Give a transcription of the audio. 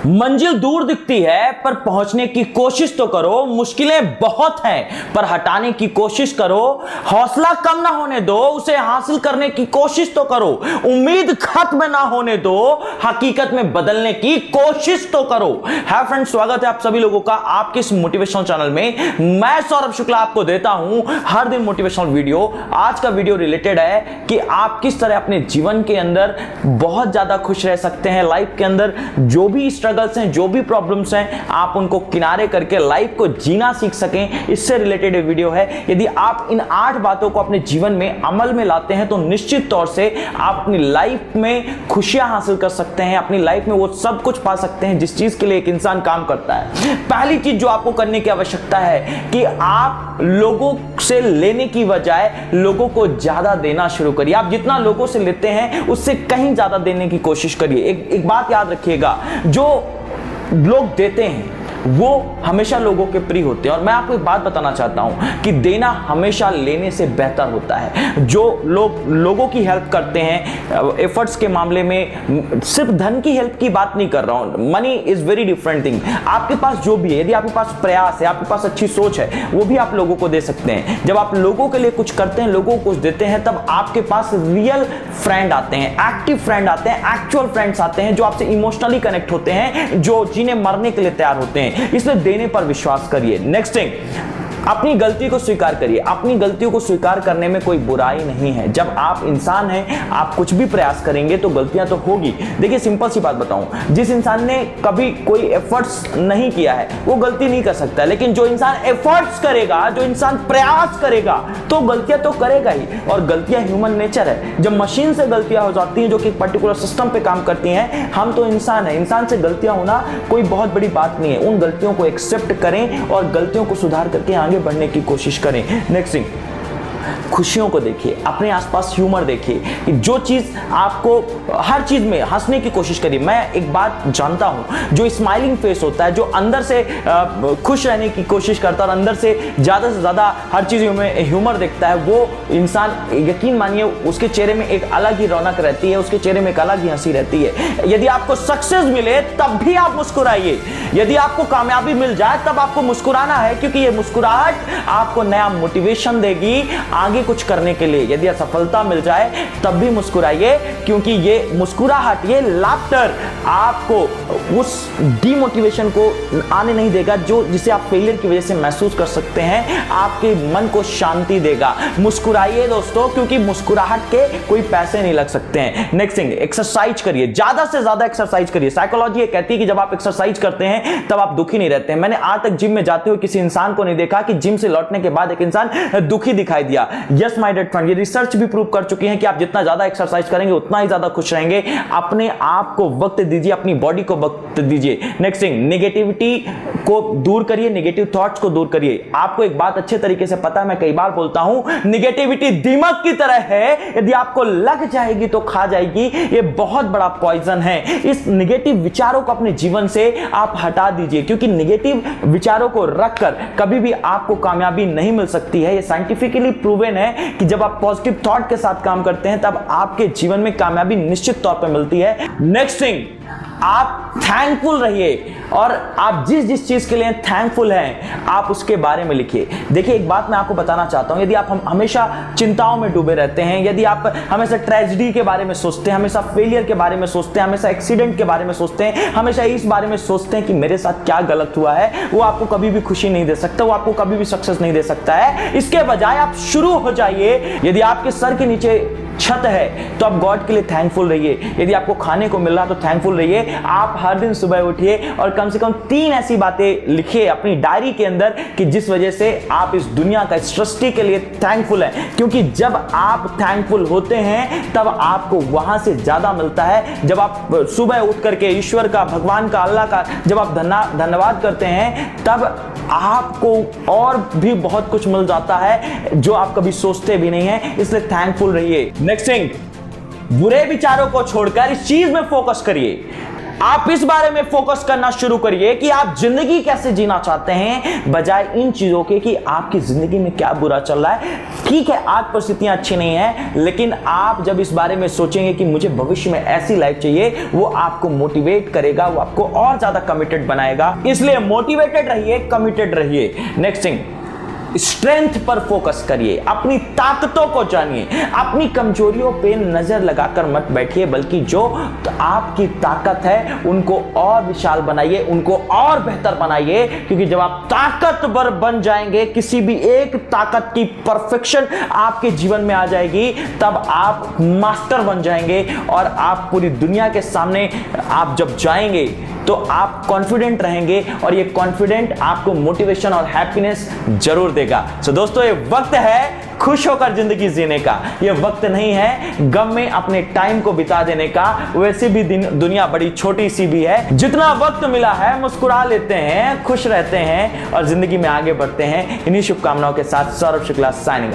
मंजिल दूर दिखती है पर पहुंचने की कोशिश तो करो। मुश्किलें बहुत हैं पर हटाने की कोशिश करो। हौसला कम ना होने दो, उसे हासिल करने की कोशिश तो करो। उम्मीद खत्म ना होने दो, हकीकत में बदलने की कोशिश तो करो। हाय फ्रेंड्स, स्वागत है आप सभी लोगों का आपके इस मोटिवेशनल चैनल में। मैं सौरभ शुक्ला आपको देता हूं हर दिन मोटिवेशनल वीडियो। आज का वीडियो रिलेटेड है कि आप किस तरह अपने जीवन के अंदर बहुत ज्यादा खुश रह सकते हैं। लाइफ के अंदर जो भी स्ट्रगल्स हैं, जो भी प्रॉब्लम्स हैं, आप उनको किनारे करके लाइफ को जीना सीख सकें, इससे रिलेटेड ये वीडियो है। यदि आप इन 8 बातों को अपने जीवन में अमल में लाते हैं तो निश्चित तौर से आप अपनी लाइफ में खुशियां हासिल कर सकते हैं। अपनी लाइफ में वो सब कुछ पा सकते हैं जिस चीज के लिए एक इंसान काम करता है। पहली चीज जो आपको करने की आवश्यकता है कि आप लोगों से लेने की बजाय लोगों को ज्यादा देना शुरू करिए। आप जितना लोगों से लेते हैं उससे कहीं ज्यादा देने की कोशिश करिए। एक बात याद रखिएगा, जो लोग देते हैं वो हमेशा लोगों के प्रिय होते हैं। और मैं आपको एक बात बताना चाहता हूं कि देना हमेशा लेने से बेहतर होता है। जो लोग लोगों की हेल्प करते हैं एफर्ट्स के मामले में, सिर्फ धन की हेल्प की बात नहीं कर रहा हूं, money is very different thing. आपके पास जो भी है, यदि आपके पास प्रयास है, आपके पास अच्छी सोच है, वो भी आप लोगों को दे सकते हैं। जब आप लोगों के लिए कुछ करते हैं, लोगों को कुछ देते हैं, तब आपके पास रियल फ्रेंड आते हैं, एक्टिव फ्रेंड आते हैं, एक्चुअल फ्रेंड्स आते हैं जो आपसे इमोशनली कनेक्ट होते हैं, जो जिन्हें मरने के लिए तैयार होते हैं। इसलिए देने पर विश्वास करिए। नेक्स्ट थिंग, अपनी गलती को स्वीकार करिए। अपनी गलतियों को स्वीकार करने में कोई बुराई नहीं है। जब आप इंसान हैं, आप कुछ भी प्रयास करेंगे तो गलतियां तो होगी। देखिए, सिंपल सी बात बताऊं, जिस इंसान ने कभी कोई एफर्ट्स नहीं किया है वो गलती नहीं कर सकता, लेकिन जो इंसान एफर्ट्स करेगा, जो इंसान प्रयास करेगा, तो गलतियां तो करेगा ही। और गलतियां ह्यूमन नेचर है। जब मशीन से गलतियां हो जाती हैं जो कि पर्टिकुलर सिस्टम पे काम करती हैं, हम तो इंसान है, इंसान से गलतियां होना कोई बहुत बड़ी बात नहीं है। उन गलतियों को एक्सेप्ट करें और गलतियों को सुधार करके आगे बढ़ने की कोशिश करें। नेक्स्ट थिंग, खुशियों को देखिए, अपने आसपास ह्यूमर देखिए कि जो चीज आपको, हर चीज में हंसने की कोशिश करिए। मैं एक बात जानता हूं, जो स्माइलिंग फेस होता है, जो अंदर से खुश रहने की कोशिश करता है और अंदर से ज्यादा हर चीज में ह्यूमर देखता है, वो इंसान, यकीन मानिए, उसके चेहरे में एक अलग ही रौनक रहती है, उसके चेहरे में एक अलग ही हंसी रहती है। यदि आपको सक्सेस मिले तब भी आप मुस्कुराइए। यदि आपको कामयाबी मिल जाए तब आपको मुस्कुराना है, क्योंकि ये मुस्कुराहट आपको नया मोटिवेशन देगी आगे कुछ करने के लिए। यदि असफलता मिल जाए तब भी मुस्कुराइए, क्योंकि ये मुस्कुराहट, ये लाफ्टर आपको उस डिमोटिवेशन को आने नहीं देगा जो जिसे आप फेलियर की वजह से महसूस कर सकते हैं। आपके मन को शांति देगा। मुस्कुराइए दोस्तों, क्योंकि मुस्कुराहट के कोई पैसे नहीं लग सकते हैं। नेक्स्ट थिंग, एक्सरसाइज करिए, ज्यादा से ज्यादा एक्सरसाइज करिए। साइकोलॉजी ये कहती है कि जब आप एक्सरसाइज करते हैं तब आप दुखी नहीं रहते हैं। मैंने आज तक जिम में जाते हुए किसी इंसान को नहीं देखा कि जिम से लौटने के बाद एक इंसान दुखी दिखाई दिया। यस माय डियर फ्रेंड, ये रिसर्च भी प्रूव कर चुकी है कि आप जितना ज्यादा एक्सरसाइज करेंगे उतना ही ज्यादा खुश रहेंगे। अपने आप को वक्त दीजिए, अपनी बॉडी को वक्त दीजिए। नेक्स्ट थिंग, नेगेटिविटी को दूर करिए, नेगेटिव थॉट्स को दूर करिए। आपको एक बात अच्छे तरीके से पता है, मैं कई बार बोलता हूं, नेगेटिविटी दिमाग की तरह है, यदि आपको लग जाएगी तो खा जाएगी। ये बहुत बड़ा पॉइजन है। इस नेगेटिव विचारों को अपने जीवन से आप हटा दीजिए, क्योंकि नेगेटिव विचारों को रखकर कभी भी आपको कामयाबी नहीं मिल सकती है। ये साइंटिफिकली प्रूवन है कि जब आप पॉजिटिव थॉट के साथ काम करते हैं तब आपके जीवन में कामयाबी निश्चित तौर पर मिलती है। नेक्स्ट थिंग, आप थैंकफुल रहिए और आप जिस चीज के लिए थैंकफुल हैं आप उसके बारे में लिखिए। देखिए, एक बात मैं आपको बताना चाहता हूं, यदि आप हमेशा चिंताओं में डूबे रहते हैं, यदि आप हमेशा ट्रेजेडी के बारे में सोचते हैं, हमेशा फेलियर के बारे में सोचते हैं, हमेशा एक्सीडेंट के बारे में सोचते हैं, हमेशा इस बारे में सोचते हैं कि मेरे साथ क्या गलत हुआ है, वो आपको कभी भी खुशी नहीं दे सकता, वो आपको कभी भी सक्सेस नहीं दे सकता है। इसके बजाय आप शुरू हो जाइए। यदि आपके सर के नीचे छत है तो आप गॉड के लिए थैंकफुल रहिए। यदि आपको खाने को मिल रहा तो थैंकफुल रहिए। आप हर दिन सुबह उठिए और कम से कम 3 ऐसी बातें लिखिए अपनी डायरी के अंदर कि जिस वजह से आप इस दुनिया का, इस सृष्टि के लिए थैंकफुल हैं। क्योंकि जब आप थैंकफुल होते हैं तब आपको वहां से ज्यादा मिलता है। जब आप सुबह उठ करके ईश्वर का, भगवान का, अल्लाह का जब आप धन्यवाद करते हैं तब आपको और भी बहुत कुछ मिल जाता है जो आप कभी सोचते भी नहीं है। इसलिए थैंकफुल रहिए। नेक्स्ट थिंग, बुरे विचारों को छोड़कर इस चीज में फोकस करिए आप इस बारे में फोकस करना शुरू करिए कि आप जिंदगी कैसे जीना चाहते हैं, बजाय इन चीजों के कि आपकी जिंदगी में क्या बुरा चल रहा है। ठीक है, आज परिस्थितियां अच्छी नहीं है, लेकिन आप जब इस बारे में सोचेंगे कि मुझे भविष्य में ऐसी लाइफ चाहिए, वो आपको मोटिवेट करेगा, वो आपको और ज्यादा कमिटेड बनाएगा। इसलिए मोटिवेटेड रहिए, कमिटेड रहिए। नेक्स्ट थिंग, स्ट्रेंथ पर फोकस करिए, अपनी ताकतों को जानिए, अपनी कमजोरियों पे नजर लगाकर मत बैठिए, बल्कि जो आपकी ताकत है उनको और विशाल बनाइए, उनको और बेहतर बनाइए। क्योंकि जब आप ताकतवर बन जाएंगे, किसी भी एक ताकत की परफेक्शन आपके जीवन में आ जाएगी, तब आप मास्टर बन जाएंगे और आप पूरी दुनिया के सामने आप जब जाएंगे तो आप कॉन्फिडेंट रहेंगे, और ये कॉन्फिडेंट आपको मोटिवेशन और हैप्पीनेस जरूर देगा। सो दोस्तों, ये वक्त है खुश होकर जिंदगी जीने का, ये वक्त नहीं है गम में अपने टाइम को बिता देने का। वैसे भी दुनिया बड़ी छोटी सी भी है, जितना वक्त मिला है मुस्कुरा लेते हैं, खुश रहते हैं और जिंदगी में आगे बढ़ते हैं। इन्हीं शुभकामनाओं के साथ सौरभ शुक्ला साइनिंग आउट।